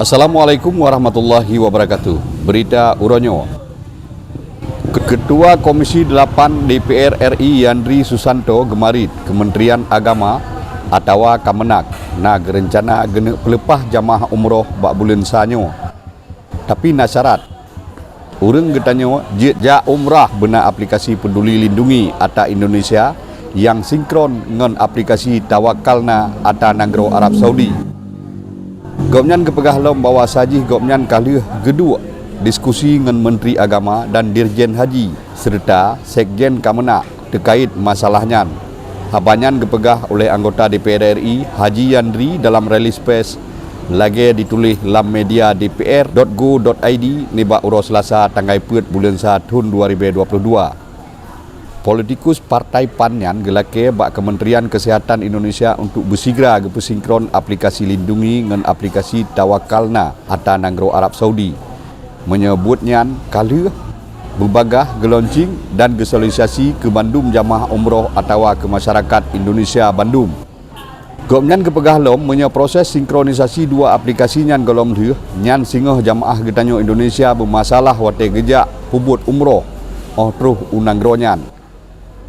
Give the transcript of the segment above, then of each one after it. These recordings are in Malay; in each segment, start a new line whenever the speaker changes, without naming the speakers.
Assalamualaikum warahmatullahi wabarakatuh. Berita Uronyo. Ketua Komisi 8 DPR RI Yandri Susanto gemarit Kementerian Agama atau Kemenak na gerencana gena pelepah jamaah umroh bak bulan sanyo. Tapi na syarat urang getanyo ja umrah bena aplikasi Peduli Lindungi ata Indonesia yang sinkron ngan aplikasi Tawakalna ata Negara Arab Saudi. Gomnyan kepegah lom bawa sajih gomnyan kali kedua diskusi dengan Menteri Agama dan Dirjen Haji serta Sekjen Kemenak terkait masalahnya. Habanyan kepegah oleh anggota DPR RI Haji Yandri dalam rilis pers lagi ditulis dalam media dpr.go.id nibak uro Selasa tanggal 4 bulan 1 tahun 2022. Politikus Partai Panyan gelake bak Kementerian Kesehatan Indonesia untuk bersigra bersinkron aplikasi Lindungi dengan aplikasi Tawakalna atau Negara Arab Saudi. Menyebutnya kali berbagah geloncing dan gesosialisasi ke Bandung jamaah umroh atau ke masyarakat Indonesia Bandung. Gomnyan kepegah lom proses sinkronisasi dua aplikasi nyan golom dia nyan singoh jamaah getanyo Indonesia bermasalah wate gejak hubut umroh terus unangronyan.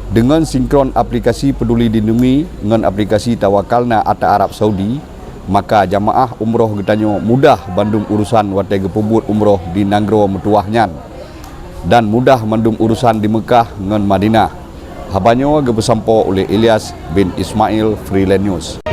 Dengan sinkron aplikasi Peduli Lindungi dengan aplikasi Tawakalna atau Arab Saudi, maka jamaah umroh getanyo mudah bandung urusan wate gepubut umroh di Negara Metuahnya dan mudah mandum urusan di Mekah dengan Madinah. Habanyo gebesampo oleh Ilyas bin Ismail, Freelance News.